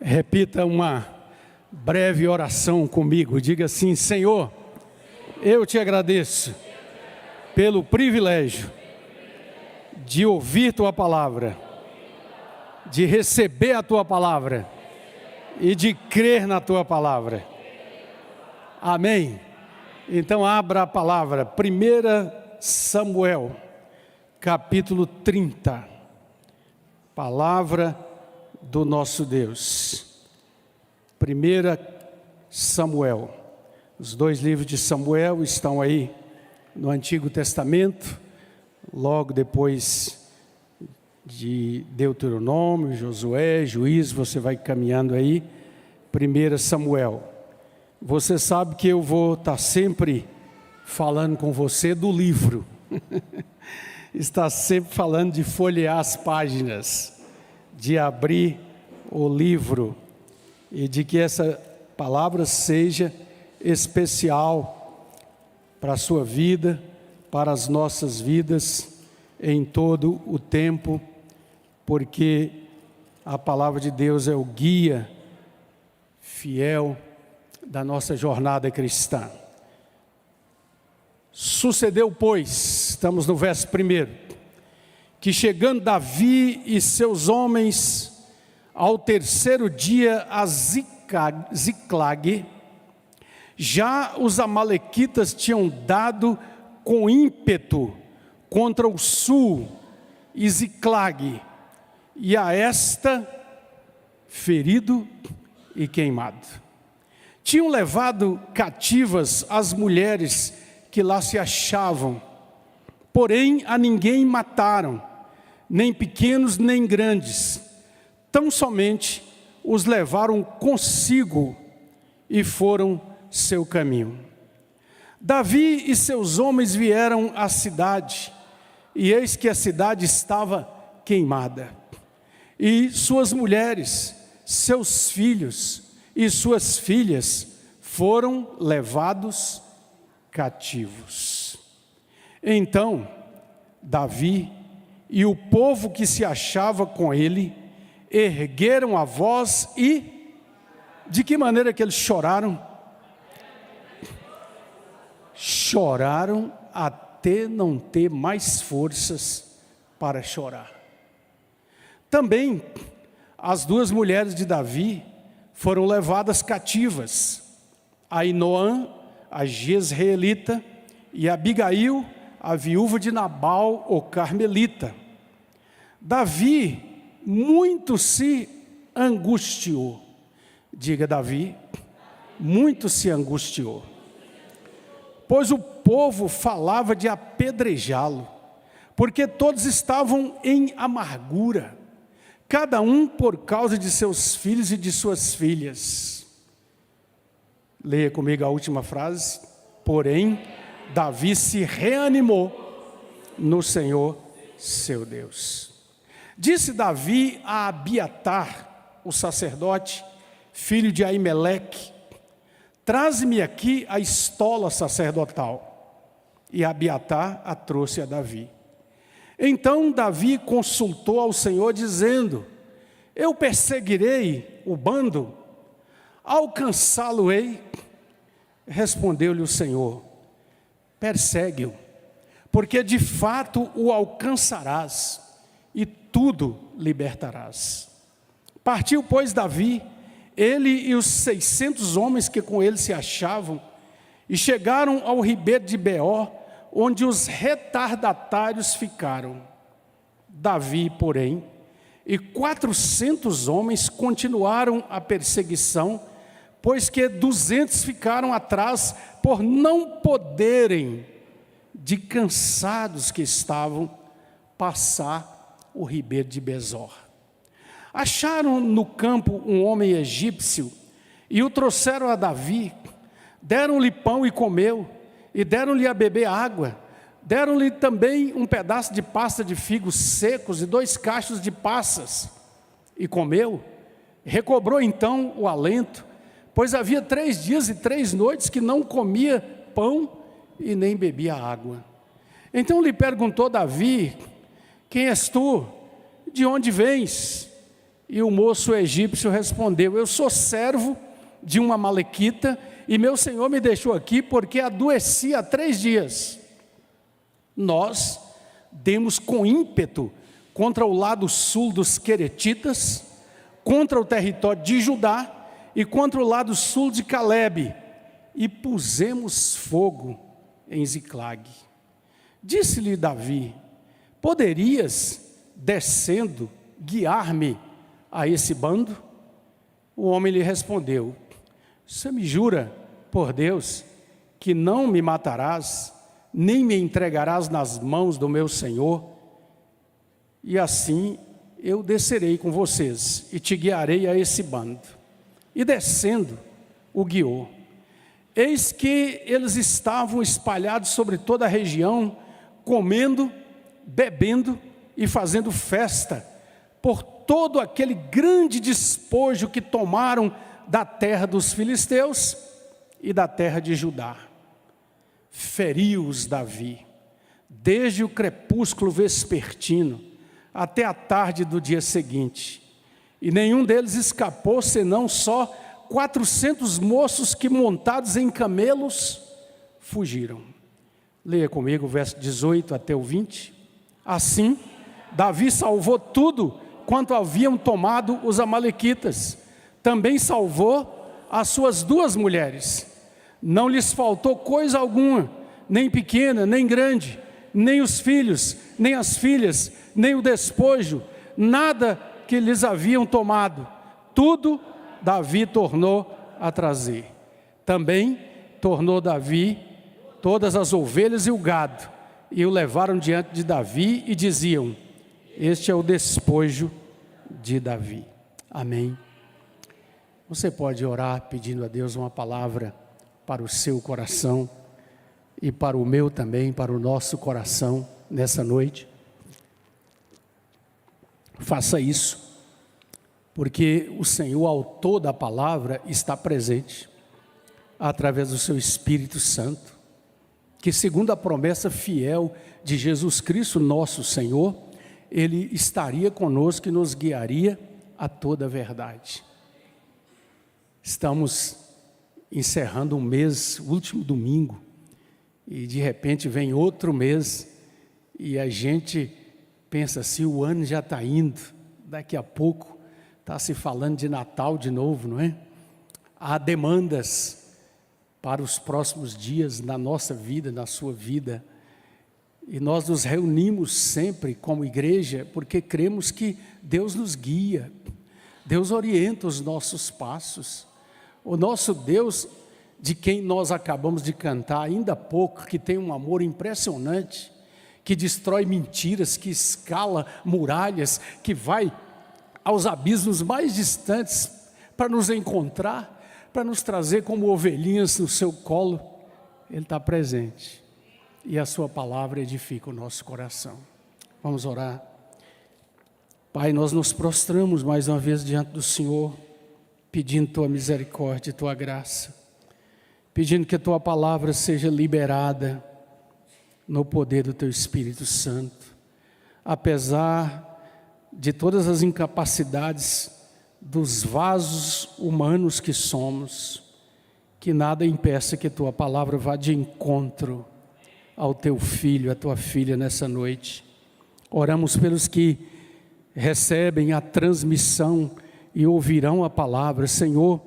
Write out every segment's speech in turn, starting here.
Repita uma breve oração comigo. Diga assim: Senhor, eu te agradeço pelo privilégio de ouvir tua palavra, de receber a tua palavra e de crer na tua palavra. Amém. Então abra a palavra, 1 Samuel, capítulo 30, palavra do nosso Deus. 1 Samuel, os dois livros de Samuel estão aí no Antigo Testamento, logo depois de Deuteronômio, Josué, Juízes, você vai caminhando aí, 1 Samuel. Você sabe que eu vou estar sempre falando com você do livro, está sempre falando de folhear as páginas, de abrir o livro e de que essa palavra seja especial para a sua vida, para as nossas vidas em todo o tempo, porque a palavra de Deus é o guia fiel da nossa jornada cristã. Sucedeu, pois, estamos no verso 1, que chegando Davi e seus homens ao terceiro dia a Ziclag, já os amalequitas tinham dado com ímpeto contra o sul e Ziclag, e a esta ferido e queimado. Tinham levado cativas as mulheres que lá se achavam, porém a ninguém mataram, nem pequenos nem grandes, tão somente os levaram consigo e foram seu caminho. Davi e seus homens vieram à cidade, e eis que a cidade estava queimada, e suas mulheres, seus filhos e suas filhas foram levados cativos. Então Davi e o povo que se achava com ele ergueram a voz e, de que maneira que eles choraram? Choraram até não ter mais forças para chorar. Também as duas mulheres de Davi foram levadas cativas, Ainoã, a Jezreelita, e Abigail, a viúva de Nabal, o carmelita. Davi muito se angustiou. Diga, Davi muito se angustiou, pois o povo falava de apedrejá-lo, porque todos estavam em amargura, cada um por causa de seus filhos e de suas filhas. Leia comigo a última frase. Porém, Davi se reanimou no Senhor, seu Deus. Disse Davi a Abiatar, o sacerdote, filho de Aimeleque: traze-me aqui a estola sacerdotal. E Abiatar a trouxe a Davi. Então Davi consultou ao Senhor, dizendo: eu perseguirei o bando, alcançá-lo-ei? Respondeu-lhe o Senhor: persegue-o, porque de fato o alcançarás, e tudo libertarás. Partiu, pois, Davi, ele e os 600 homens que com ele se achavam, e chegaram ao ribeiro de Beor, onde os retardatários ficaram. Davi, porém, e 400 homens continuaram a perseguição, pois que 200 ficaram atrás por não poderem, de cansados que estavam, passar o ribeiro de Besor. Acharam no campo um homem egípcio e o trouxeram a Davi. Deram-lhe pão e comeu, e deram-lhe a beber água. Deram-lhe também um pedaço de pasta de figos secos e 2 cachos de passas. E comeu. Recobrou então o alento, pois havia 3 dias e 3 noites que não comia pão e nem bebia água. Então lhe perguntou Davi: quem és tu? De onde vens? E o moço egípcio respondeu: eu sou servo de uma amalequita, e meu senhor me deixou aqui porque adoeci há 3 dias. Nós demos com ímpeto contra o lado sul dos queretitas, contra o território de Judá e contra o lado sul de Calebe, e pusemos fogo em Ziclag. Disse-lhe Davi: poderias, descendo, guiar-me a esse bando? O homem lhe respondeu: você me jura, por Deus, que não me matarás, nem me entregarás nas mãos do meu senhor? E assim eu descerei com vocês e te guiarei a esse bando. E descendo, o guiou. Eis que eles estavam espalhados sobre toda a região, comendo, bebendo e fazendo festa, por todo aquele grande despojo que tomaram da terra dos filisteus e da terra de Judá. Feriu-os Davi, desde o crepúsculo vespertino até a tarde do dia seguinte, e nenhum deles escapou, senão só 400 moços que, montados em camelos, fugiram. Leia comigo o verso 18 até o 20. Assim, Davi salvou tudo quanto haviam tomado os amalequitas. Também salvou as suas 2 mulheres. Não lhes faltou coisa alguma, nem pequena, nem grande, nem os filhos, nem as filhas, nem o despojo, nada que lhes haviam tomado. Tudo Davi tornou a trazer. Também tornou Davi todas as ovelhas e o gado, e o levaram diante de Davi e diziam: este é o despojo de Davi. Amém. Você pode orar pedindo a Deus uma palavra para o seu coração e para o meu também, para o nosso coração nessa noite. Faça isso, porque o Senhor, autor da palavra, está presente através do seu Espírito Santo, que, segundo a promessa fiel de Jesus Cristo, nosso Senhor, Ele estaria conosco e nos guiaria a toda a verdade. Estamos encerrando um mês, último domingo, e de repente vem outro mês, e a gente pensa assim: o ano já está indo, daqui a pouco está se falando de Natal de novo, não é? Há demandas para os próximos dias na nossa vida, na sua vida, e nós nos reunimos sempre como igreja, porque cremos que Deus nos guia, Deus orienta os nossos passos. O nosso Deus, de quem nós acabamos de cantar ainda há pouco, que tem um amor impressionante, que destrói mentiras, que escala muralhas, que vai aos abismos mais distantes para nos encontrar, para nos trazer como ovelhinhas no seu colo. Ele está presente, e a sua palavra edifica o nosso coração. Vamos orar. Pai, nós nos prostramos mais uma vez diante do Senhor, pedindo tua misericórdia e tua graça, pedindo que a tua palavra seja liberada no poder do teu Espírito Santo, apesar de todas as incapacidades dos vasos humanos que somos, que nada impeça que tua palavra vá de encontro ao teu filho, à tua filha nessa noite. Oramos pelos que recebem a transmissão e ouvirão a palavra. Senhor,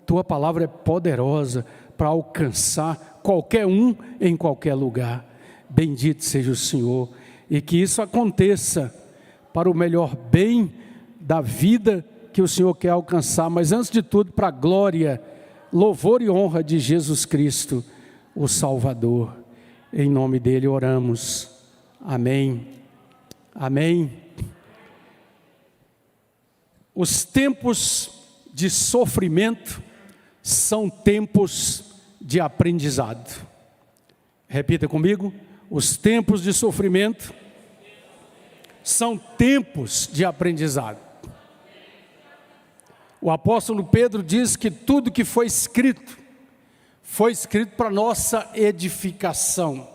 tua palavra é poderosa para alcançar qualquer um em qualquer lugar. Bendito seja o Senhor, e que isso aconteça para o melhor bem da vida que o Senhor quer alcançar, mas antes de tudo para a glória, louvor e honra de Jesus Cristo, o Salvador. Em nome dele oramos. Amém. Amém. Os tempos de sofrimento são tempos de aprendizado. Repita comigo: os tempos de sofrimento são tempos de aprendizado. O apóstolo Pedro diz que tudo que foi escrito para nossa edificação.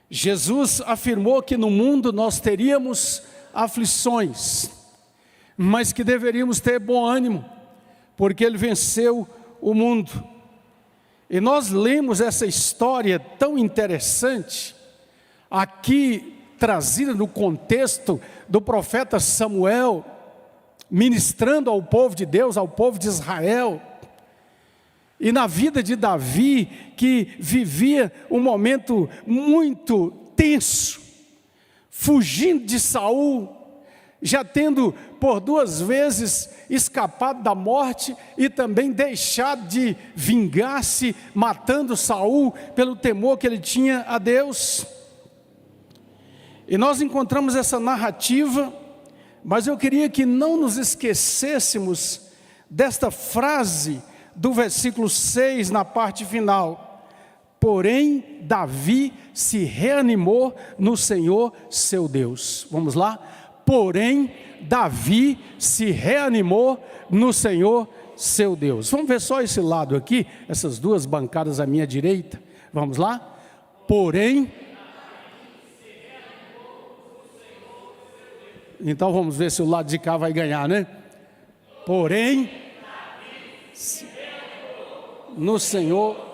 Jesus afirmou que no mundo nós teríamos aflições, mas que deveríamos ter bom ânimo, porque ele venceu o mundo. E nós lemos essa história tão interessante, aqui trazida no contexto do profeta Samuel, ministrando ao povo de Deus, ao povo de Israel, e na vida de Davi, que vivia um momento muito tenso, fugindo de Saul, já tendo por 2 vezes escapado da morte e também deixado de vingar-se, matando Saul pelo temor que ele tinha a Deus. E nós encontramos essa narrativa, mas eu queria que não nos esquecêssemos desta frase do versículo 6 na parte final. Porém, Davi se reanimou no Senhor seu Deus. Vamos lá? Porém, Davi se reanimou no Senhor seu Deus. Vamos ver só esse lado aqui, essas 2 bancadas à minha direita. Vamos lá? Porém, então vamos ver se o lado de cá vai ganhar, né? Porém, no Senhor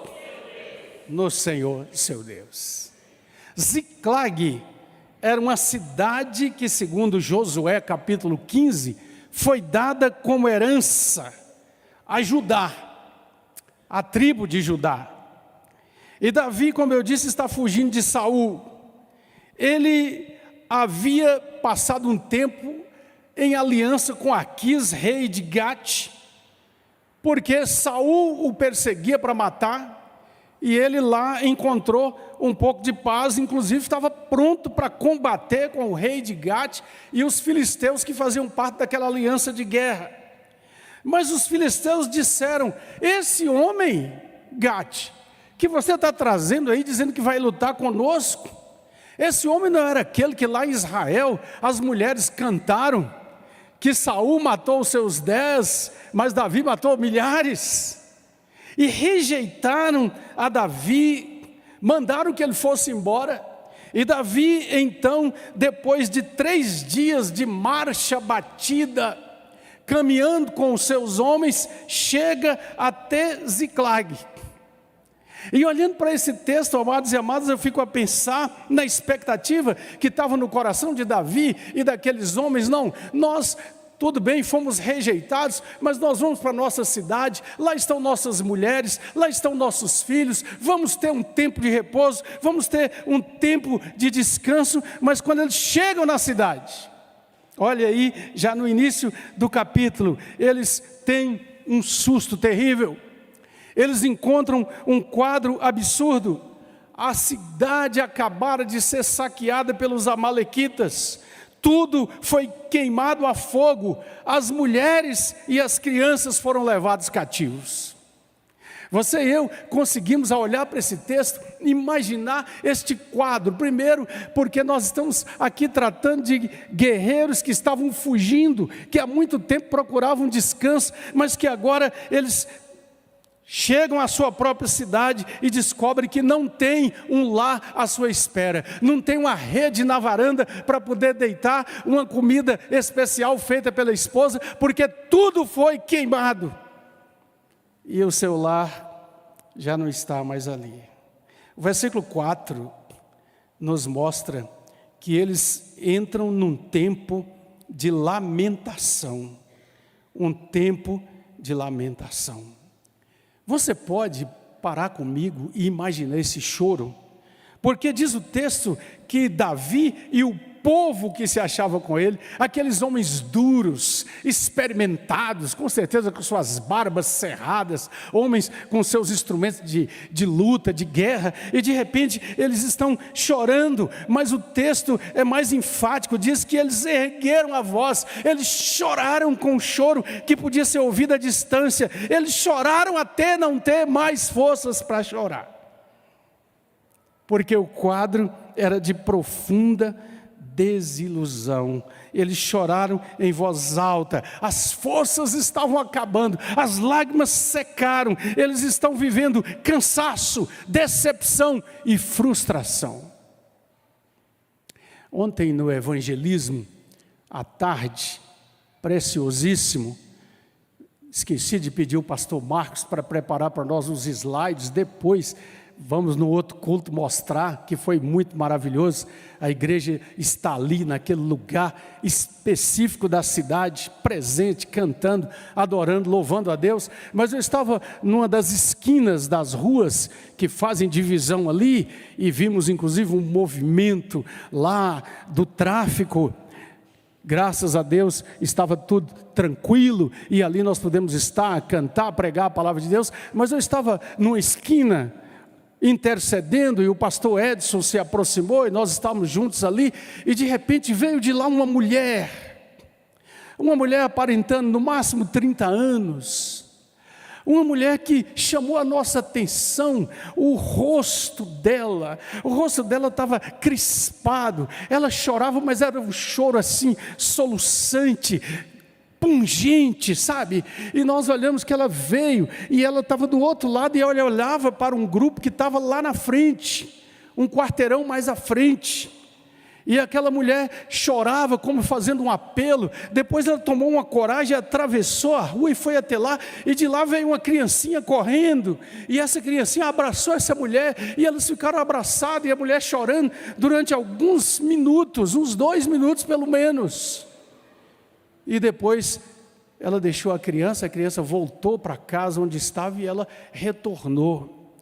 seu Deus. Ziclag era uma cidade que, segundo Josué capítulo 15, foi dada como herança a Judá, a tribo de Judá. E Davi, como eu disse, está fugindo de Saul. Ele havia passado um tempo em aliança com Aquis, rei de Gate, porque Saul o perseguia para matar, e ele lá encontrou um pouco de paz, inclusive estava pronto para combater com o rei de Gate e os filisteus que faziam parte daquela aliança de guerra. Mas os filisteus disseram: esse homem, Gate, que você está trazendo aí, dizendo que vai lutar conosco, esse homem não era aquele que lá em Israel as mulheres cantaram, que Saul matou os seus 10, mas Davi matou milhares? E rejeitaram a Davi, mandaram que ele fosse embora. E Davi, então, depois de 3 dias de marcha batida, caminhando com os seus homens, chega até Ziclag. E olhando para esse texto, amados e amadas, eu fico a pensar na expectativa que estava no coração de Davi e daqueles homens. Não, nós, tudo bem, fomos rejeitados, mas nós vamos para a nossa cidade, lá estão nossas mulheres, lá estão nossos filhos, vamos ter um tempo de repouso, vamos ter um tempo de descanso. Mas quando eles chegam na cidade, olha aí, já no início do capítulo, eles têm um susto terrível. Eles encontram um quadro absurdo. A cidade acabara de ser saqueada pelos amalequitas. Tudo foi queimado a fogo. As mulheres e as crianças foram levados cativos. Você e eu conseguimos, ao olhar para esse texto, imaginar este quadro. Primeiro, porque nós estamos aqui tratando de guerreiros que estavam fugindo, que há muito tempo procuravam descanso, mas que agora eles chegam à sua própria cidade e descobrem que não tem um lar à sua espera, não tem uma rede na varanda para poder deitar, uma comida especial feita pela esposa, porque tudo foi queimado. E o seu lar já não está mais ali. O versículo 4 nos mostra que eles entram num tempo de lamentação. Um tempo de lamentação. Você pode parar comigo e imaginar esse choro? Porque diz o texto que Davi e o povo que se achava com ele, aqueles homens duros, experimentados, com certeza com suas barbas cerradas, homens com seus instrumentos de luta, de guerra, e de repente eles estão chorando, mas o texto é mais enfático, diz que eles ergueram a voz, eles choraram com um choro que podia ser ouvido à distância, eles choraram até não ter mais forças para chorar, porque o quadro era de profunda desilusão. Eles choraram em voz alta, as forças estavam acabando, as lágrimas secaram, eles estão vivendo cansaço, decepção e frustração. Ontem no evangelismo, à tarde, preciosíssimo. Esqueci de pedir o pastor Marcos para preparar para nós os slides, depois vamos no outro culto mostrar, que foi muito maravilhoso. A igreja está ali naquele lugar específico da cidade, presente, cantando, adorando, louvando a Deus. Mas eu estava numa das esquinas das ruas que fazem divisão ali, e vimos inclusive um movimento lá do tráfico. Graças a Deus estava tudo tranquilo, e ali nós pudemos estar, cantar, pregar a palavra de Deus. Mas eu estava numa esquina intercedendo, e o pastor Edson se aproximou, e nós estávamos juntos ali, e de repente veio de lá uma mulher aparentando no máximo 30 anos, uma mulher que chamou a nossa atenção. O rosto dela estava crispado, ela chorava, mas era um choro assim, soluçante, pungente, sabe? E nós olhamos que ela veio, e ela estava do outro lado, e ela olhava para um grupo que estava lá na frente, um quarteirão mais à frente, e aquela mulher chorava como fazendo um apelo. Depois ela tomou uma coragem, atravessou a rua e foi até lá, e de lá veio uma criancinha correndo, e essa criancinha abraçou essa mulher, e elas ficaram abraçadas, e a mulher chorando durante alguns minutos, uns 2 minutos pelo menos. E depois ela deixou a criança voltou para casa onde estava, e ela retornou.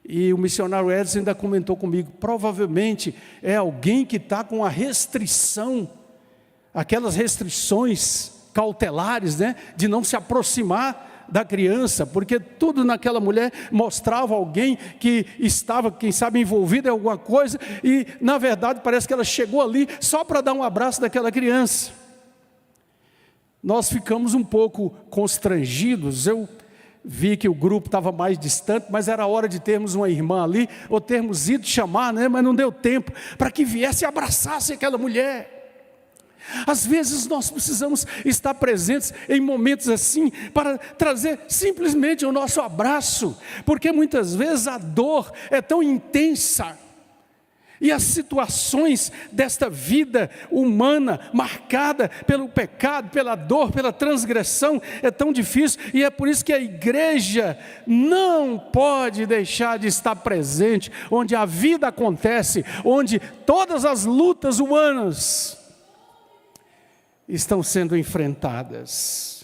E o missionário Edson ainda comentou comigo, provavelmente é alguém que está com a restrição, aquelas restrições cautelares, né, de não se aproximar da criança, porque tudo naquela mulher mostrava alguém que estava, quem sabe, envolvido em alguma coisa, e na verdade parece que ela chegou ali só para dar um abraço daquela criança. Nós ficamos um pouco constrangidos. Eu vi que o grupo estava mais distante, mas era hora de termos uma irmã ali, ou termos ido chamar, né? Mas não deu tempo para que viesse e abraçasse aquela mulher. Às vezes nós precisamos estar presentes em momentos assim, para trazer simplesmente o nosso abraço, porque muitas vezes a dor é tão intensa, e as situações desta vida humana, marcada pelo pecado, pela dor, pela transgressão, é tão difícil, e é por isso que a igreja não pode deixar de estar presente, onde a vida acontece, onde todas as lutas humanas estão sendo enfrentadas.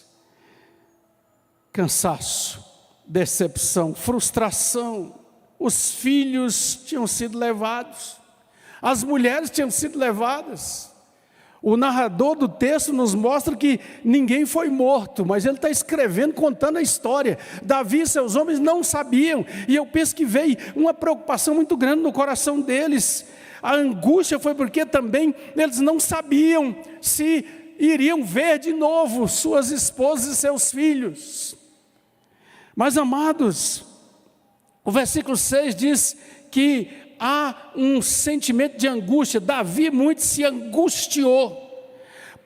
Cansaço, decepção, frustração. Os filhos tinham sido levados, as mulheres tinham sido levadas. O narrador do texto nos mostra que ninguém foi morto, mas ele está escrevendo, contando a história. Davi e seus homens não sabiam, e eu penso que veio uma preocupação muito grande no coração deles. A angústia foi porque também eles não sabiam se iriam ver de novo suas esposas e seus filhos. Mas, amados, o versículo 6 diz que há um sentimento de angústia. Davi muito se angustiou,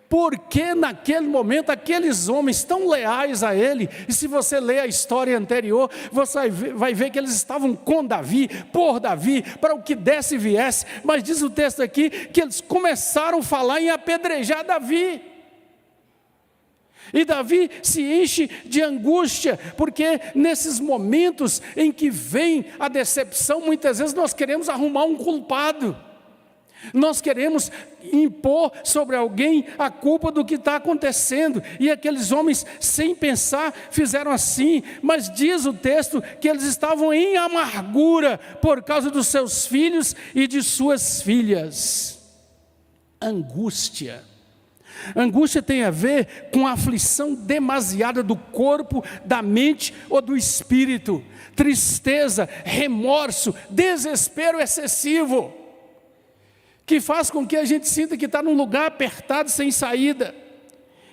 porque naquele momento aqueles homens tão leais a ele, e se você ler a história anterior, você vai ver que eles estavam com Davi, por Davi, para o que desse e viesse. Mas diz o texto aqui que eles começaram a falar em apedrejar Davi. E Davi se enche de angústia, porque nesses momentos em que vem a decepção, muitas vezes nós queremos arrumar um culpado, nós queremos impor sobre alguém a culpa do que está acontecendo, e aqueles homens, sem pensar, fizeram assim. Mas diz o texto que eles estavam em amargura por causa dos seus filhos e de suas filhas. Angústia tem a ver com a aflição demasiada do corpo, da mente ou do espírito. Tristeza, remorso, desespero excessivo, que faz com que a gente sinta que está num lugar apertado, sem saída.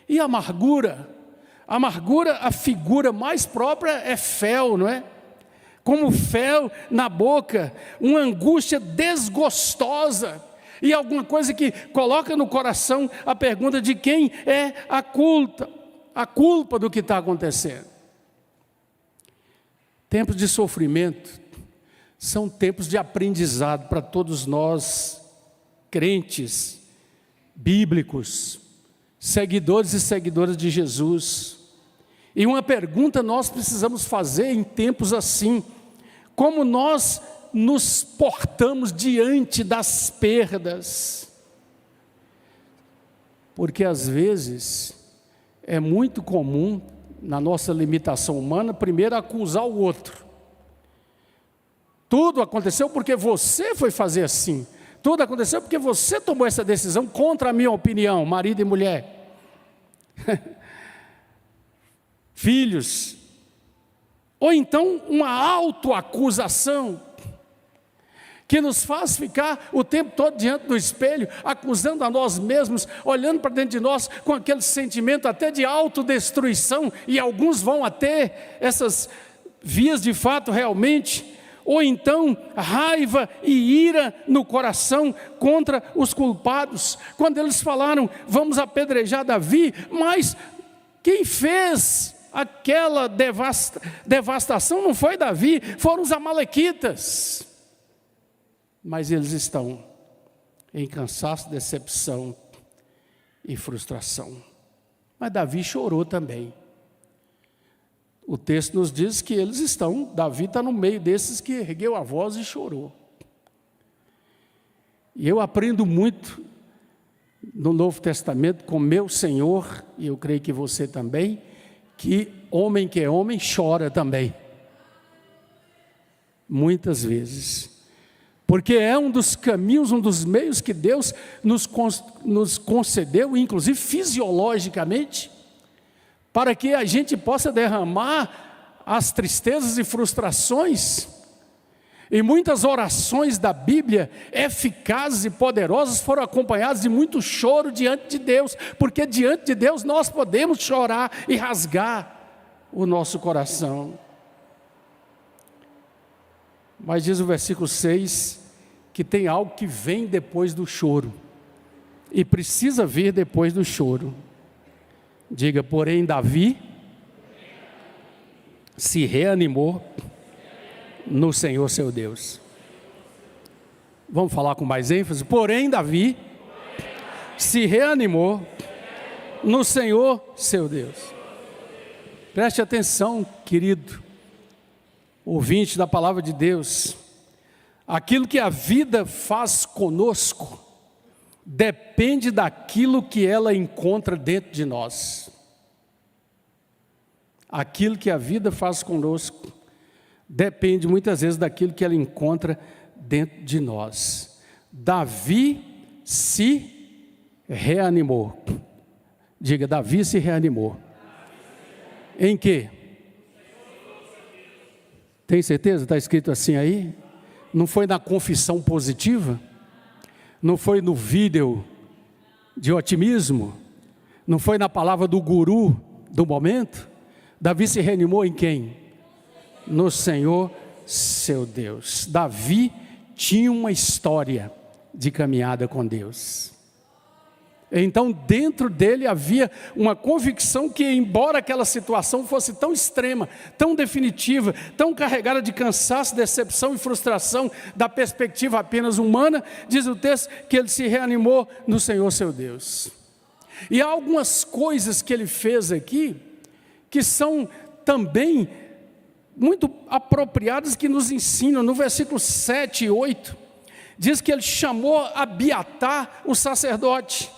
E amargura, a figura mais própria é fel, não é? Como fel na boca, uma angústia desgostosa, e alguma coisa que coloca no coração a pergunta de quem é a culpa do que está acontecendo. Tempos de sofrimento são tempos de aprendizado para todos nós, crentes, bíblicos. seguidores e seguidoras de Jesus. E uma pergunta nós precisamos fazer em tempos assim: como nós nos portamos diante das perdas? Porque às vezes é muito comum, na nossa limitação humana, primeiro acusar o outro. Tudo aconteceu porque você foi fazer assim. Tudo aconteceu porque você tomou essa decisão contra a minha opinião, marido e mulher. Filhos. Ou então uma autoacusação que nos faz ficar o tempo todo diante do espelho, acusando a nós mesmos, olhando para dentro de nós com aquele sentimento até de autodestruição, e alguns vão até essas vias de fato realmente. Ou então raiva e ira no coração contra os culpados, quando eles falaram: vamos apedrejar Davi, mas quem fez aquela devastação não foi Davi, foram os amalequitas. Mas eles estão em cansaço, decepção e frustração. Mas Davi chorou também. O texto nos diz que Davi está no meio desses que ergueu a voz e chorou. E eu aprendo muito no Novo Testamento com meu Senhor, e eu creio que você também, que homem que é homem chora também. Muitas vezes. Porque é um dos caminhos, um dos meios que Deus nos concedeu, inclusive fisiologicamente, para que a gente possa derramar as tristezas e frustrações. E muitas orações da Bíblia, eficazes e poderosas, foram acompanhadas de muito choro diante de Deus, porque diante de Deus nós podemos chorar e rasgar o nosso coração. Mas diz o versículo 6, que tem algo que vem depois do choro, e precisa vir depois do choro. Diga: porém Davi se reanimou no Senhor seu Deus. Vamos falar com mais ênfase? Porém Davi se reanimou no Senhor seu Deus. Preste atenção, querido ouvinte da palavra de Deus. Aquilo que a vida faz conosco depende daquilo que ela encontra dentro de nós. Aquilo que a vida faz conosco depende muitas vezes daquilo que ela encontra dentro de nós. Davi se reanimou. Diga: Davi se reanimou. Em quê? Tem certeza? Está escrito assim aí? Não foi na confissão positiva? Não foi no vídeo de otimismo? Não foi na palavra do guru do momento? Davi se reanimou em quem? No Senhor seu Deus. Davi tinha uma história de caminhada com Deus. Então dentro dele havia uma convicção que, embora aquela situação fosse tão extrema, tão definitiva, tão carregada de cansaço, decepção e frustração da perspectiva apenas humana, diz o texto que ele se reanimou no Senhor seu Deus. E há algumas coisas que ele fez aqui que são também muito apropriadas, que nos ensinam. No versículo 7 e 8 diz que ele chamou Abiatar, o sacerdote.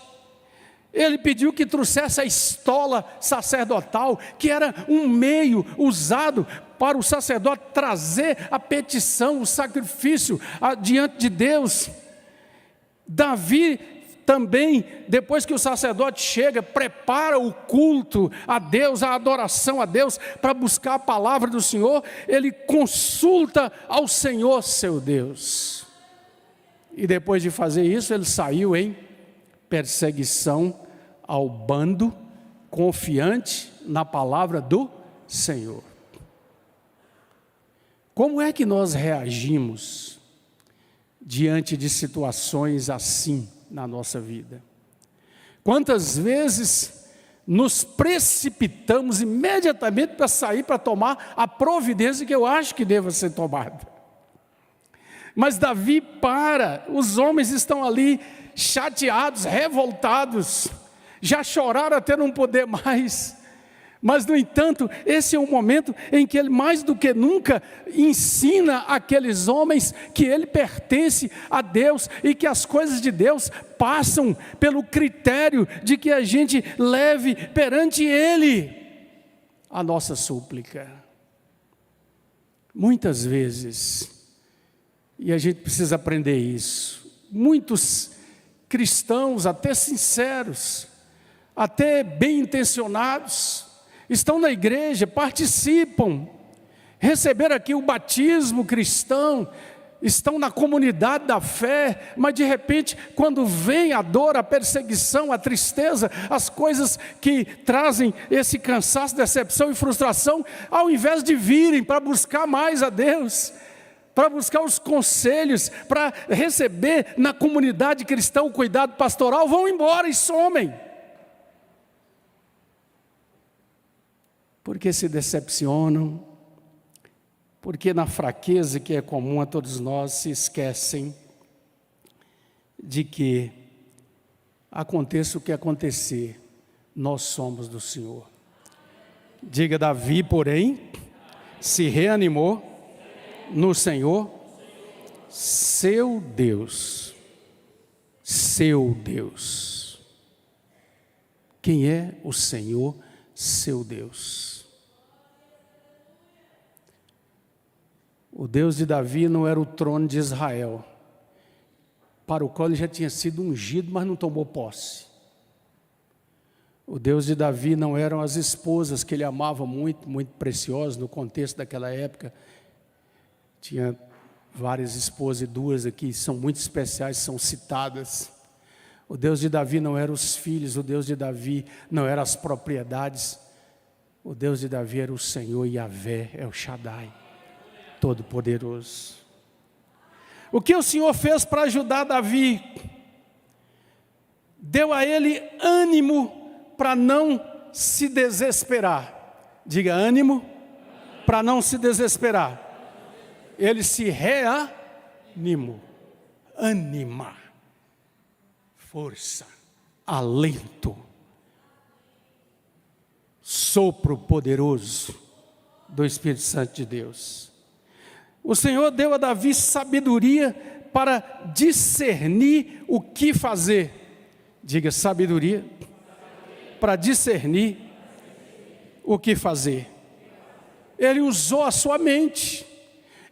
Ele pediu que trouxesse a estola sacerdotal, que era um meio usado para o sacerdote trazer a petição, o sacrifício diante de Deus. Davi também, depois que o sacerdote chega, prepara o culto a Deus, a adoração a Deus, para buscar a palavra do Senhor. Ele consulta ao Senhor seu Deus. E depois de fazer isso, ele saiu em perseguição ao bando, confiante na palavra do Senhor. Como é que nós reagimos diante de situações assim na nossa vida? Quantas vezes nos precipitamos imediatamente para sair, para tomar a providência que eu acho que deva ser tomada? Mas Davi os homens estão ali chateados, revoltados, já choraram até não poder mais. Mas, no entanto, esse é o momento em que ele, mais do que nunca, ensina aqueles homens que ele pertence a Deus e que as coisas de Deus passam pelo critério de que a gente leve perante Ele a nossa súplica. Muitas vezes, e a gente precisa aprender isso, muitos cristãos, até sinceros, até bem intencionados, estão na igreja, participam, receberam aqui o batismo cristão, estão na comunidade da fé, mas de repente, quando vem a dor, a perseguição, a tristeza, as coisas que trazem esse cansaço, decepção e frustração, ao invés de virem para buscar mais a Deus, para buscar os conselhos, para receber na comunidade cristã o cuidado pastoral, vão embora e somem. Porque se decepcionam, porque na fraqueza que é comum a todos nós se esquecem de que aconteça o que acontecer, nós somos do Senhor. Diga: Davi, porém, se reanimou no Senhor, seu Deus. Seu Deus. Quem é o Senhor, seu Deus? O Deus de Davi não era o trono de Israel, para o qual ele já tinha sido ungido, mas não tomou posse. O Deus de Davi não eram as esposas que ele amava muito, muito preciosas no contexto daquela época. Tinha várias esposas e duas aqui, são muito especiais, são citadas. O Deus de Davi não eram os filhos, o Deus de Davi não eram as propriedades. O Deus de Davi era o Senhor Yahvé, é o Shaddai, Todo-Poderoso. O que o Senhor fez para ajudar Davi? Deu a ele ânimo para não se desesperar. Diga: ânimo para não se desesperar. Ele se reanimou. Anima, força, alento, sopro poderoso do Espírito Santo de Deus. O Senhor deu a Davi sabedoria para discernir o que fazer. Diga: sabedoria para discernir o que fazer. Ele usou a sua mente,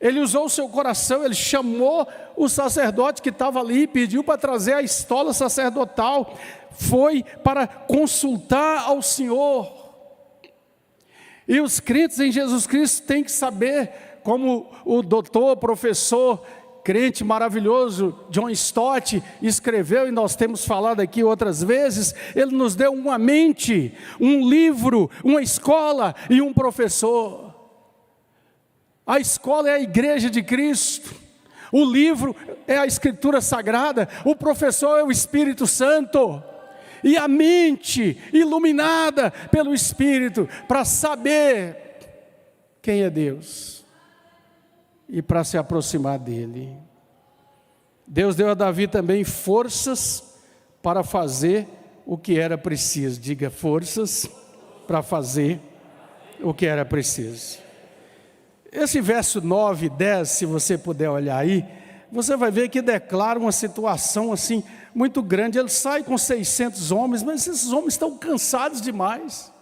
ele usou o seu coração, ele chamou o sacerdote que estava ali, pediu para trazer a estola sacerdotal, foi para consultar ao Senhor. E os crentes em Jesus Cristo têm que saber, como o doutor, professor, crente maravilhoso John Stott escreveu, e nós temos falado aqui outras vezes, ele nos deu uma mente, um livro, uma escola e um professor. A escola é a igreja de Cristo, o livro é a Escritura Sagrada, o professor é o Espírito Santo, e a mente iluminada pelo Espírito para saber quem é Deus e para se aproximar dele. Deus deu a Davi também forças para fazer o que era preciso. Diga: forças para fazer o que era preciso. Esse verso 9 e 10, se você puder olhar aí, você vai ver que declara uma situação assim muito grande. Ele sai com 600 homens, mas esses homens estão cansados demais.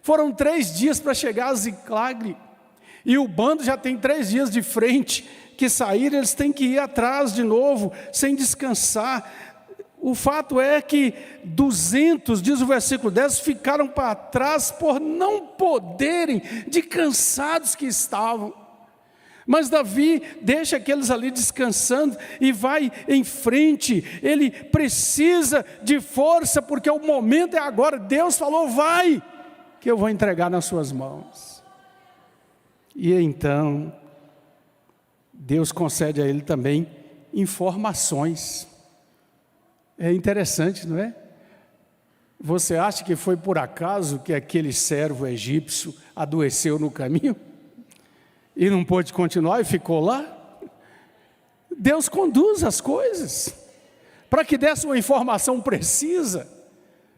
Foram 3 dias para chegar a Ziclague, e o bando já tem 3 dias de frente que saíram, eles têm que ir atrás de novo, sem descansar. O fato é que 200, diz o versículo 10, ficaram para trás por não poderem, de cansados que estavam. Mas Davi deixa aqueles ali descansando e vai em frente. Ele precisa de força, porque o momento é agora. Deus falou: vai, que eu vou entregar nas suas mãos. E então Deus concede a ele também informações. É interessante, não é? Você acha que foi por acaso que aquele servo egípcio adoeceu no caminho e não pôde continuar e ficou lá? Deus conduz as coisas para que desse uma informação precisa,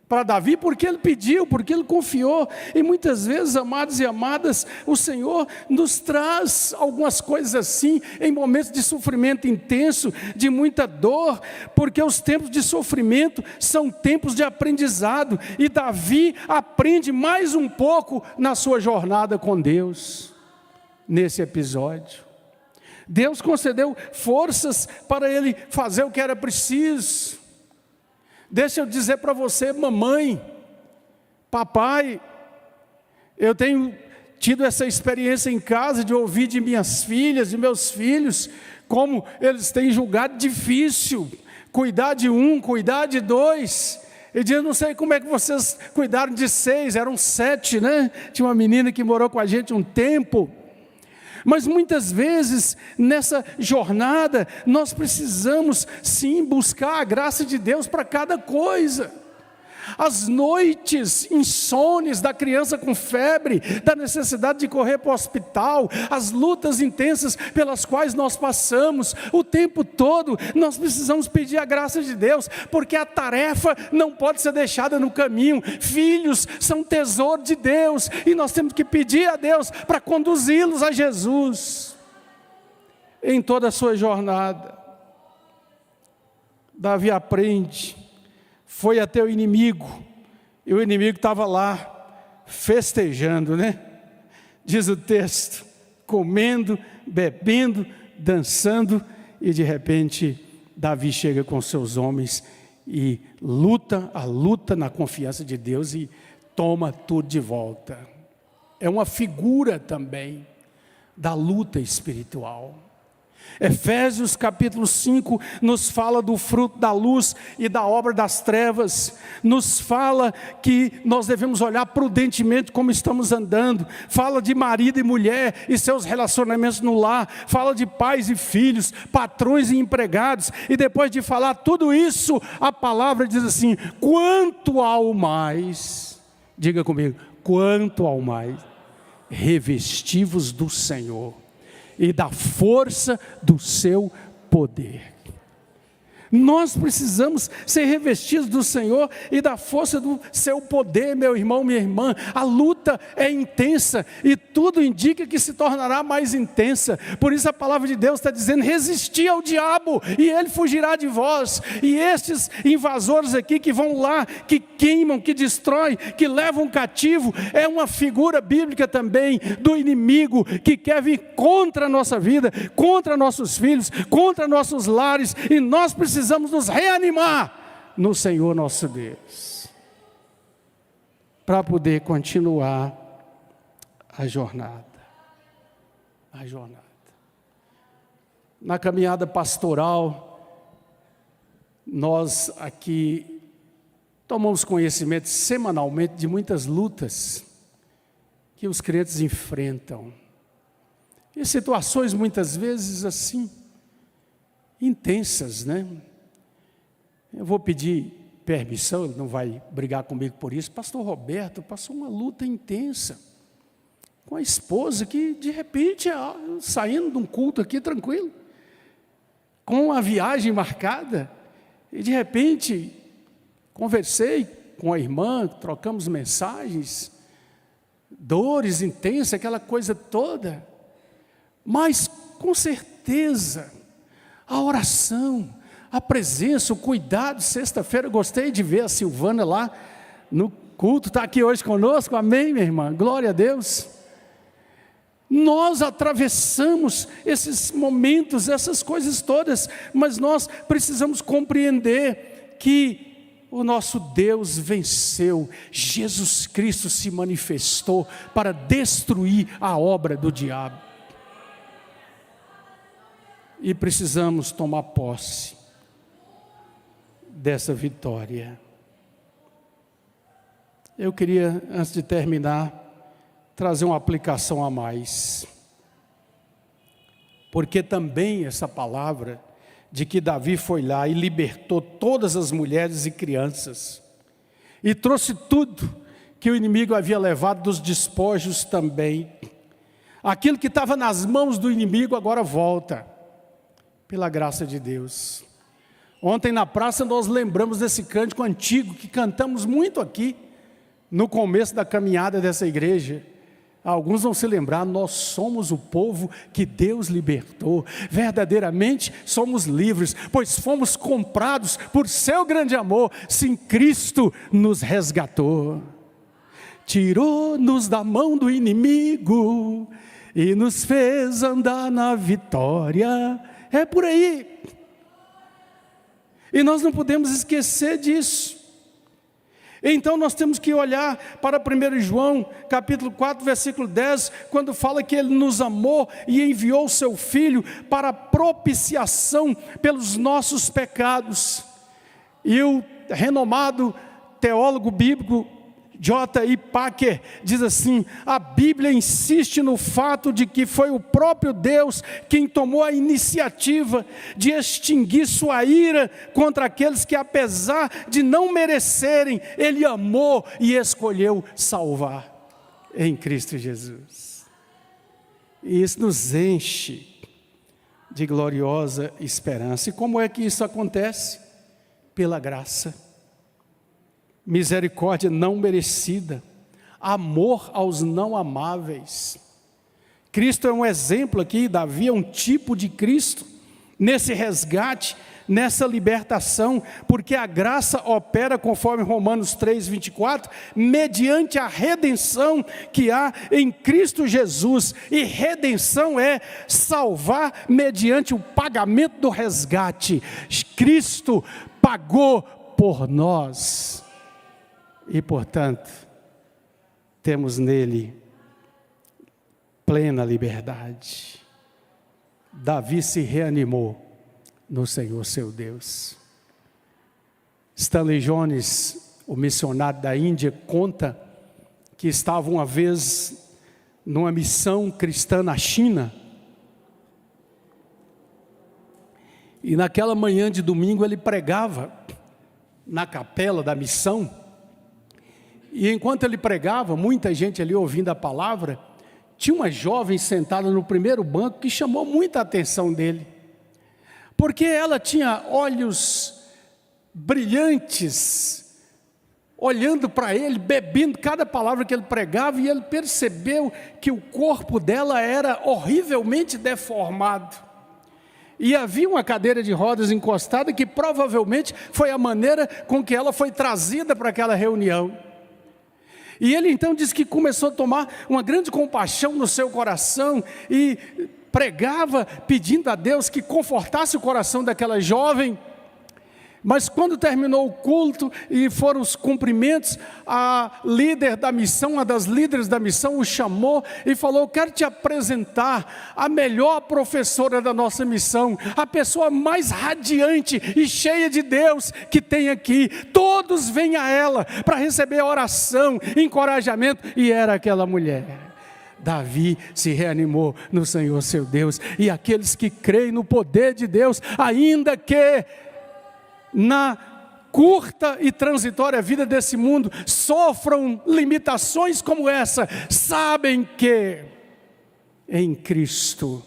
para Davi, porque ele pediu, porque ele confiou. E muitas vezes, amados e amadas, o Senhor nos traz algumas coisas assim, em momentos de sofrimento intenso, de muita dor, porque os tempos de sofrimento são tempos de aprendizado, e Davi aprende mais um pouco na sua jornada com Deus, nesse episódio. Deus concedeu forças para ele fazer o que era preciso. Deixa eu dizer para você, mamãe, papai, eu tenho tido essa experiência em casa de ouvir de minhas filhas, de meus filhos, como eles têm julgado difícil cuidar de um, cuidar de dois. Ele diz: eu não sei como é que vocês cuidaram de 6, eram 7, né? Tinha uma menina que morou com a gente um tempo. Mas muitas vezes, nessa jornada, nós precisamos sim buscar a graça de Deus para cada coisa. As noites insones da criança com febre, da necessidade de correr para o hospital, as lutas intensas pelas quais nós passamos, o tempo todo nós precisamos pedir a graça de Deus, porque a tarefa não pode ser deixada no caminho. Filhos são tesouro de Deus, e nós temos que pedir a Deus para conduzi-los a Jesus, em toda a sua jornada. Davi aprende. Foi até o inimigo, e o inimigo estava lá, festejando, né? Diz o texto, comendo, bebendo, dançando, e de repente, Davi chega com seus homens, e a luta na confiança de Deus, e toma tudo de volta. É uma figura também da luta espiritual. Efésios capítulo 5 nos fala do fruto da luz e da obra das trevas, nos fala que nós devemos olhar prudentemente como estamos andando, fala de marido e mulher e seus relacionamentos no lar, fala de pais e filhos, patrões e empregados, e depois de falar tudo isso, a palavra diz assim: quanto ao mais, diga comigo, quanto ao mais, revesti-vos do Senhor e da força do seu poder. Nós precisamos ser revestidos do Senhor e da força do seu poder, meu irmão, minha irmã. A luta é intensa e tudo indica que se tornará mais intensa. Por isso a palavra de Deus está dizendo: resisti ao diabo e ele fugirá de vós. E estes invasores aqui que vão lá, que queimam, que destroem, que levam cativo, é uma figura bíblica também do inimigo que quer vir contra a nossa vida, contra nossos filhos, contra nossos lares, e nós precisamos nos reanimar no Senhor nosso Deus, para poder continuar a jornada. Na caminhada pastoral, nós aqui tomamos conhecimento semanalmente de muitas lutas que os crentes enfrentam, e situações muitas vezes assim, intensas, né? Eu vou pedir permissão, ele não vai brigar comigo por isso. Pastor Roberto passou uma luta intensa com a esposa que de repente, saindo de um culto aqui tranquilo, com a viagem marcada, e de repente conversei com a irmã, trocamos mensagens, dores intensas, aquela coisa toda, mas com certeza a oração, a presença, o cuidado. Sexta-feira eu gostei de ver a Silvana lá no culto, está aqui hoje conosco, amém, minha irmã, glória a Deus. Nós atravessamos esses momentos, essas coisas todas, mas nós precisamos compreender que o nosso Deus venceu, Jesus Cristo se manifestou para destruir a obra do diabo. E precisamos tomar posse dessa vitória. Eu queria, antes de terminar, trazer uma aplicação a mais. Porque também essa palavra de que Davi foi lá e libertou todas as mulheres e crianças, e trouxe tudo que o inimigo havia levado dos despojos também. Aquilo que estava nas mãos do inimigo agora volta. Pela graça de Deus, Ontem na praça nós lembramos desse cântico antigo que cantamos muito aqui, no começo da caminhada dessa igreja. Alguns vão se lembrar, nós somos o povo que Deus libertou, verdadeiramente somos livres, pois fomos comprados por seu grande amor, sim, Cristo nos resgatou. Tirou-nos da mão do inimigo e nos fez andar na vitória. É por aí. E nós não podemos esquecer disso. Então nós temos que olhar para 1 João, capítulo 4, versículo 10, quando fala que Ele nos amou e enviou o Seu Filho para propiciação pelos nossos pecados. E o renomado teólogo bíblico J.I. Packer diz assim: a Bíblia insiste no fato de que foi o próprio Deus quem tomou a iniciativa de extinguir sua ira contra aqueles que, apesar de não merecerem, Ele amou e escolheu salvar em Cristo Jesus. E isso nos enche de gloriosa esperança. E como é que isso acontece? Pela graça. Misericórdia não merecida, amor aos não amáveis. Cristo é um exemplo aqui, Davi é um tipo de Cristo, nesse resgate, nessa libertação, porque a graça opera, conforme Romanos 3, 24, mediante a redenção que há em Cristo Jesus, e redenção é salvar mediante o pagamento do resgate. Cristo pagou por nós. E, portanto, temos nele plena liberdade. Davi se reanimou no Senhor seu Deus. Stanley Jones, o missionário da Índia, conta que estava uma vez numa missão cristã na China. E naquela manhã de domingo ele pregava na capela da missão. E enquanto ele pregava, muita gente ali ouvindo a palavra, tinha uma jovem sentada no primeiro banco que chamou muita atenção dele. Porque ela tinha olhos brilhantes, olhando para ele, bebendo cada palavra que ele pregava, e ele percebeu que o corpo dela era horrivelmente deformado. E havia uma cadeira de rodas encostada que provavelmente foi a maneira com que ela foi trazida para aquela reunião. E ele então disse que começou a tomar uma grande compaixão no seu coração e pregava pedindo a Deus que confortasse o coração daquela jovem. Mas quando terminou o culto e foram os cumprimentos, a líder da missão, uma das líderes da missão o chamou e falou: quero te apresentar a melhor professora da nossa missão, a pessoa mais radiante e cheia de Deus que tem aqui. Todos vêm a ela para receber oração, encorajamento, e era aquela mulher. Davi se reanimou no Senhor seu Deus, e aqueles que creem no poder de Deus, ainda que na curta e transitória vida desse mundo sofram limitações como essa, sabem que em Cristo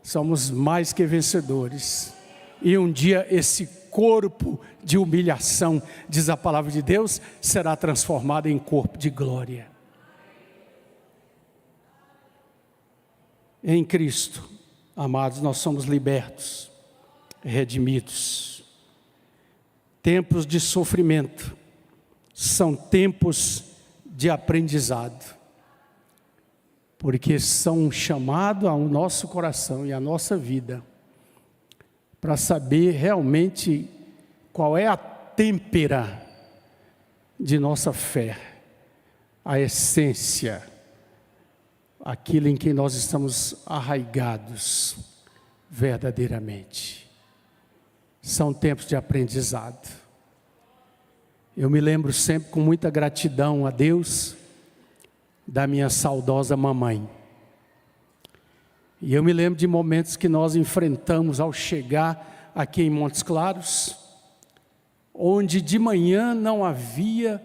somos mais que vencedores, e um dia esse corpo de humilhação, diz a palavra de Deus, será transformado em corpo de glória. Em Cristo, amados, nós somos libertos, redimidos. Tempos de sofrimento são tempos de aprendizado, porque são um chamado ao nosso coração e à nossa vida, para saber realmente qual é a têmpera de nossa fé, a essência, aquilo em que nós estamos arraigados verdadeiramente. São tempos de aprendizado. Eu me lembro sempre com muita gratidão a Deus da minha saudosa mamãe. E eu me lembro de momentos que nós enfrentamos ao chegar aqui em Montes Claros, onde de manhã não havia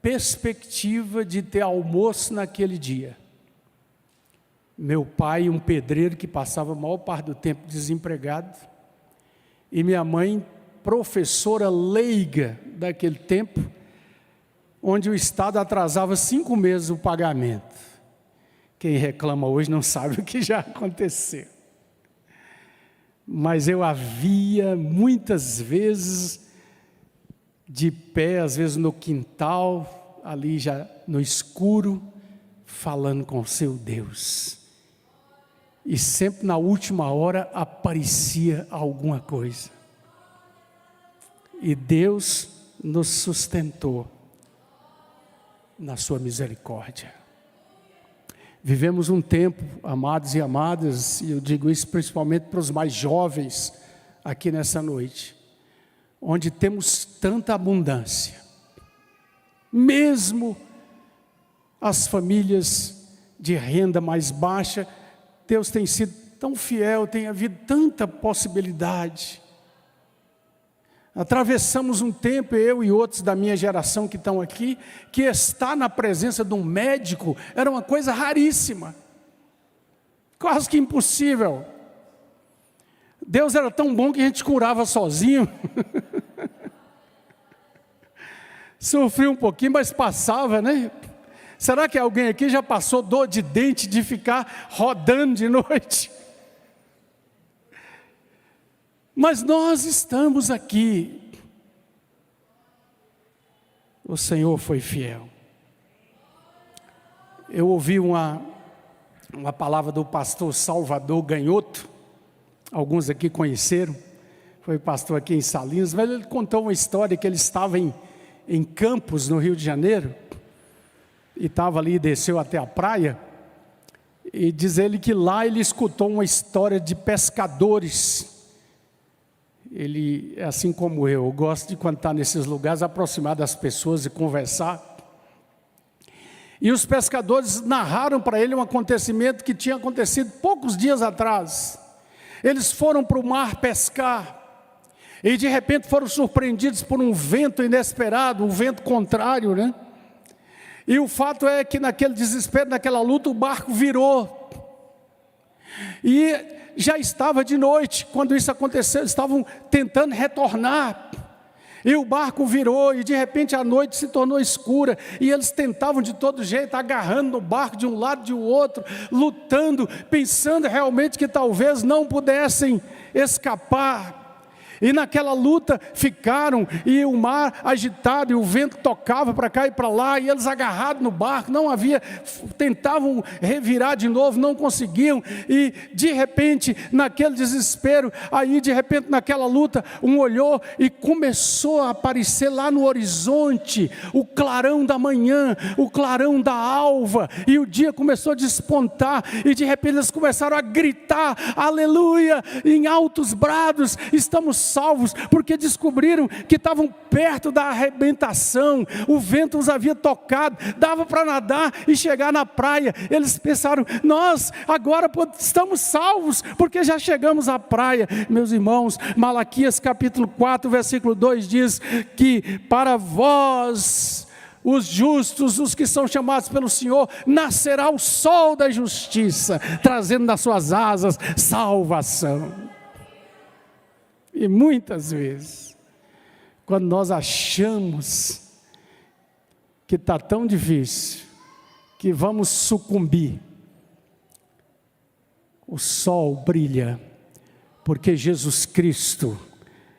perspectiva de ter almoço naquele dia. Meu pai, um pedreiro que passava a maior parte do tempo desempregado, e minha mãe professora leiga daquele tempo, onde o Estado atrasava 5 meses o pagamento. Quem reclama hoje não sabe o que já aconteceu. Mas eu a via muitas vezes de pé, às vezes no quintal, ali já no escuro, falando com o seu Deus. E sempre na última hora aparecia alguma coisa. E Deus nos sustentou na sua misericórdia. Vivemos um tempo, amados e amadas, e eu digo isso principalmente para os mais jovens aqui nessa noite, onde temos tanta abundância. Mesmo as famílias de renda mais baixa, Deus tem sido tão fiel, tem havido tanta possibilidade. Atravessamos um tempo, eu e outros da minha geração que estão aqui, que estar na presença de um médico era uma coisa raríssima, quase que impossível. Deus era tão bom que a gente curava sozinho. Sofria um pouquinho, mas passava, né? Será que alguém aqui já passou dor de dente de ficar rodando de noite? Mas nós estamos aqui. O Senhor foi fiel. Eu ouvi uma palavra do pastor Salvador Ganhoto. Alguns aqui conheceram. Foi pastor aqui em Salinas. Mas ele contou uma história que ele estava em Campos, no Rio de Janeiro. E estava ali, desceu até a praia. E diz ele que lá ele escutou uma história de pescadores. Ele, assim como eu gosto de, quando está nesses lugares, aproximar das pessoas e conversar. E os pescadores narraram para ele um acontecimento que tinha acontecido poucos dias atrás. Eles foram para o mar pescar, e de repente foram surpreendidos por um vento inesperado, um vento contrário, né? E o fato é que naquele desespero, naquela luta, o barco virou. E já estava de noite, quando isso aconteceu, eles estavam tentando retornar, e o barco virou, e de repente a noite se tornou escura, e eles tentavam de todo jeito, agarrando no barco de um lado e de outro, lutando, pensando realmente que talvez não pudessem escapar. E naquela luta ficaram, e o mar agitado, e o vento tocava para cá e para lá, e eles agarrados no barco, não havia, tentavam revirar de novo, não conseguiam, e de repente, naquele desespero, aí de repente naquela luta, um olhou e começou a aparecer lá no horizonte, o clarão da manhã, o clarão da alva, e o dia começou a despontar, e de repente eles começaram a gritar, aleluia, em altos brados, estamos salvos, porque descobriram que estavam perto da arrebentação, o vento os havia tocado, dava para nadar e chegar na praia. Eles pensaram, nós agora estamos salvos, porque já chegamos à praia. Meus irmãos, Malaquias capítulo 4, versículo 2 diz que para vós, os justos, os que são chamados pelo Senhor, nascerá o sol da justiça, trazendo nas suas asas salvação. E muitas vezes, quando nós achamos que está tão difícil, que vamos sucumbir, o sol brilha, porque Jesus Cristo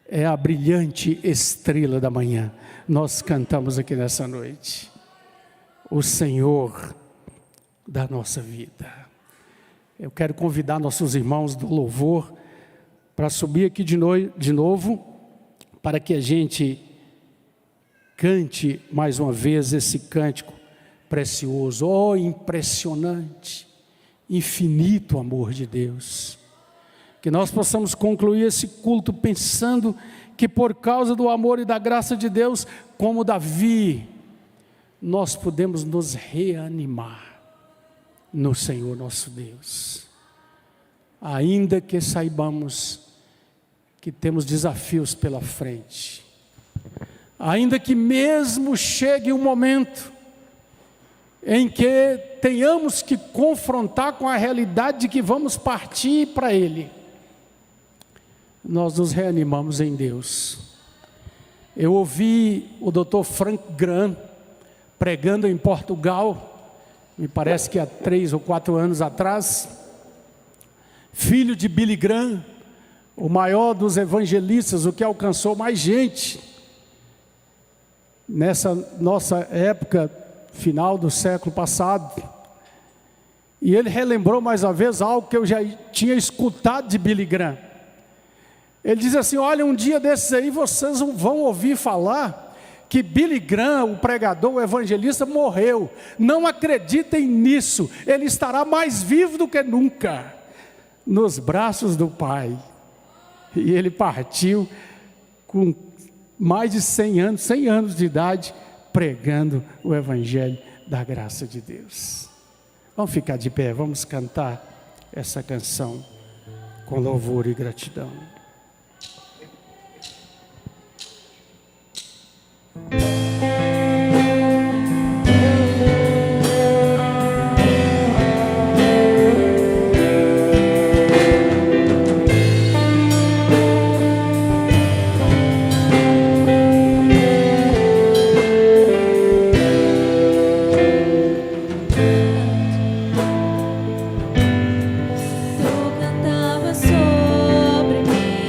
é a brilhante estrela da manhã. Nós cantamos aqui nessa noite, o Senhor da nossa vida. Eu quero convidar nossos irmãos do louvor para subir aqui de novo, para que a gente cante mais uma vez esse cântico precioso. Oh, impressionante, infinito amor de Deus. Que nós possamos concluir esse culto pensando que por causa do amor e da graça de Deus, como Davi, nós podemos nos reanimar no Senhor nosso Deus. Ainda que saibamos que temos desafios pela frente, ainda que mesmo chegue um momento em que tenhamos que confrontar com a realidade de que vamos partir para Ele, nós nos reanimamos em Deus, Eu ouvi o Dr. Frank Graham pregando em Portugal, me parece que há 3 ou 4 anos atrás, filho de Billy Graham, o maior dos evangelistas, o que alcançou mais gente nessa nossa época, final do século passado. E ele relembrou mais uma vez algo que eu já tinha escutado de Billy Graham. Ele diz assim: olha, um dia desses aí vocês vão ouvir falar que Billy Graham, o pregador, o evangelista, morreu. Não acreditem nisso, ele estará mais vivo do que nunca, nos braços do Pai. E ele partiu com mais de 100 anos de idade, pregando o evangelho da graça de Deus. Vamos ficar de pé, vamos cantar essa canção com louvor e gratidão. Tu cantava sobre mim.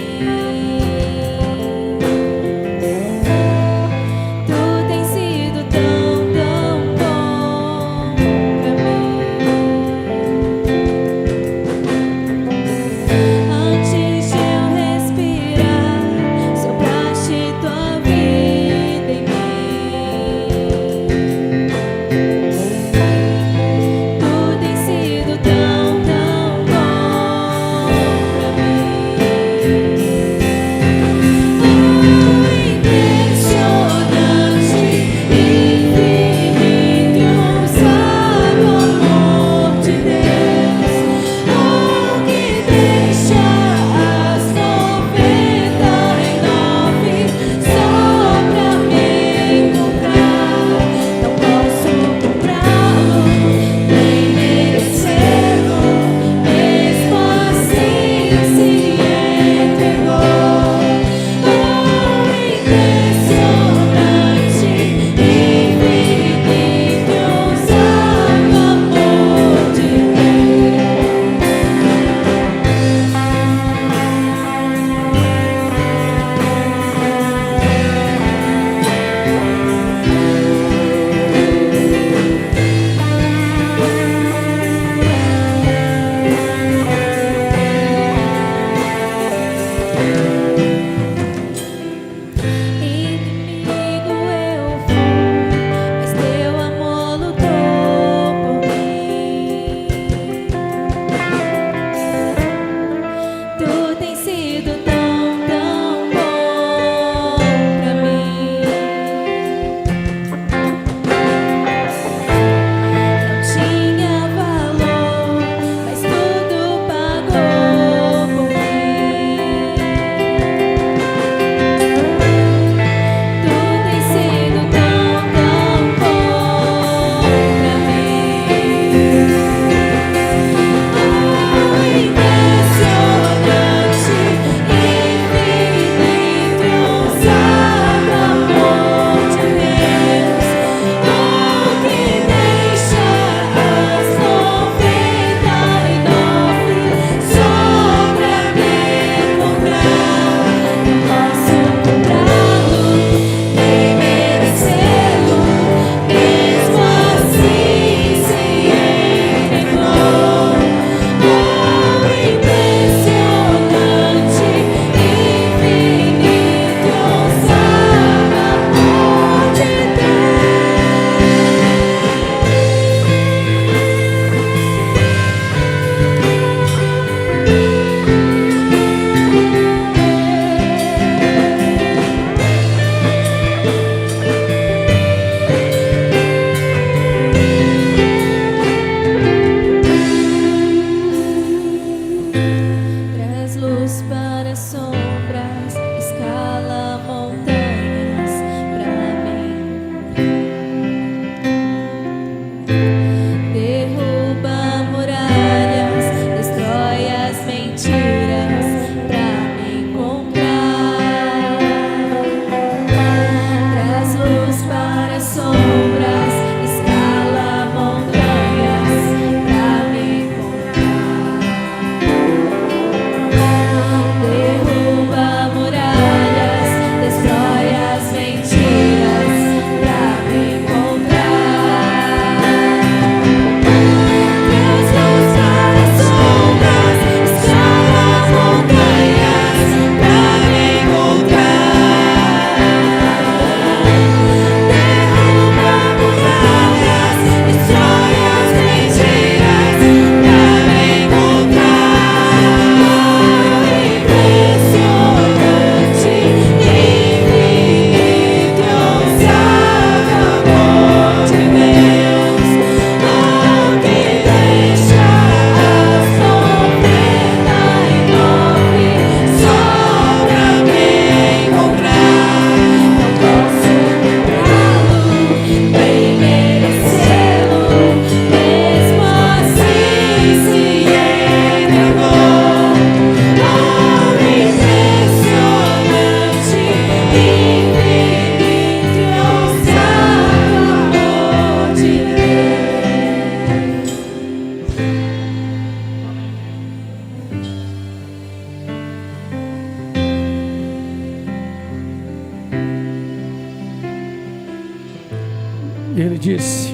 disse: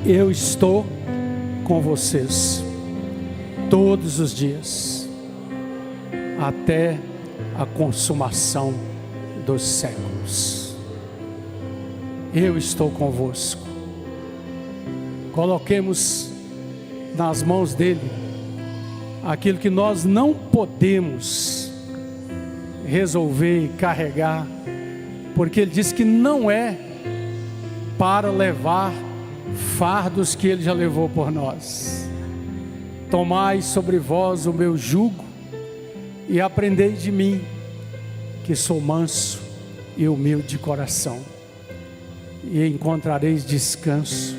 eu estou com vocês todos os dias, até a consumação dos séculos. Eu estou convosco. Coloquemos nas mãos dele aquilo que nós não podemos resolver e carregar, porque ele diz que não é para levar fardos que ele já levou por nós. Tomai sobre vós o meu jugo e aprendei de mim, que sou manso e humilde de coração, e encontrareis descanso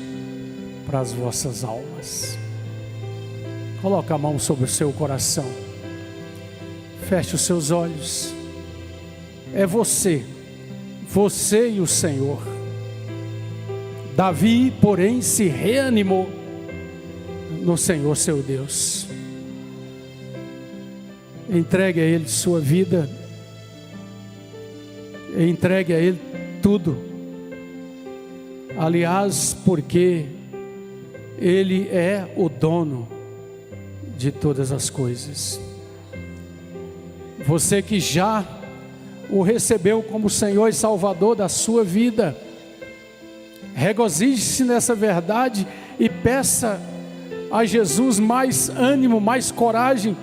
para as vossas almas. Coloque a mão sobre o seu coração, feche os seus olhos. É você e o Senhor. Davi, porém, se reanimou no Senhor seu Deus. Entregue a Ele sua vida, entregue a Ele tudo. Aliás, porque Ele é o dono de todas as coisas. Você que já o recebeu como Senhor e Salvador da sua vida, regozije-se nessa verdade e peça a Jesus mais ânimo, mais coragem,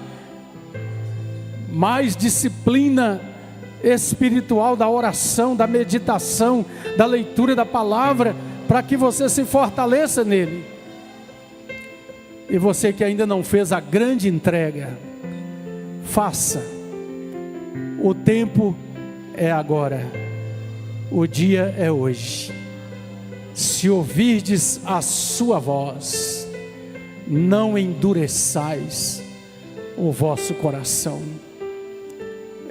mais disciplina espiritual da oração, da meditação, da leitura da palavra, para que você se fortaleça nele. E você que ainda não fez a grande entrega, faça. O tempo é agora, o dia é hoje. Se ouvirdes a sua voz, não endureçais o vosso coração.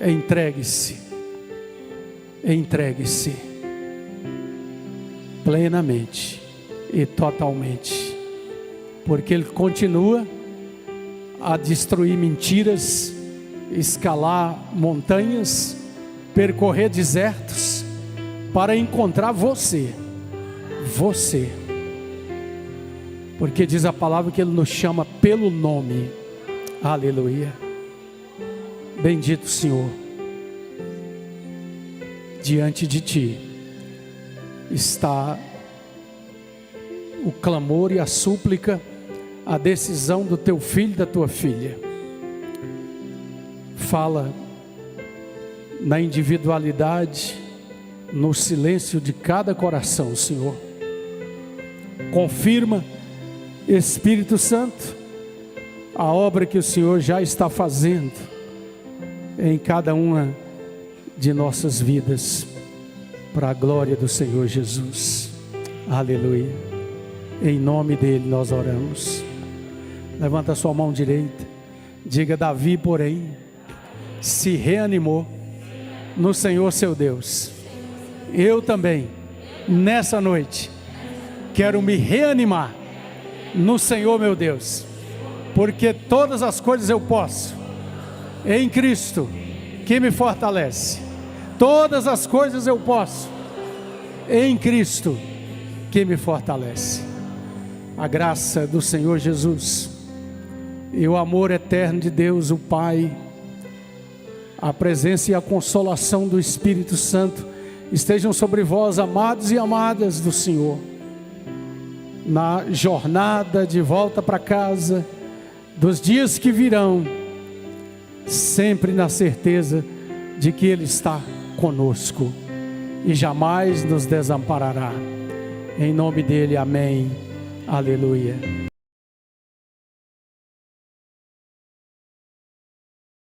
Entregue-se plenamente e totalmente, porque Ele continua a destruir mentiras, escalar montanhas, percorrer desertos, para encontrar você, porque diz a palavra que Ele nos chama pelo nome. Aleluia. Bendito Senhor. Diante de Ti está o clamor e a súplica, a decisão do Teu filho e da Tua filha. Fala na individualidade, no silêncio de cada coração, Senhor. Confirma, Espírito Santo, a obra que o Senhor já está fazendo em cada uma de nossas vidas, para a glória do Senhor Jesus. Aleluia. Em nome dele nós oramos. Levanta a sua mão direita, diga: Davi, porém, se reanimou no Senhor seu Deus. Eu também, nessa noite, quero me reanimar no Senhor meu Deus, porque todas as coisas eu posso em Cristo que me fortalece. Todas as coisas eu posso em Cristo que me fortalece. A graça do Senhor Jesus e o amor eterno de Deus, o Pai, a presença e a consolação do Espírito Santo estejam sobre vós, amados e amadas do Senhor, na jornada de volta para casa, dos dias que virão, sempre na certeza de que Ele está conosco e jamais nos desamparará. Em nome dEle, amém, aleluia.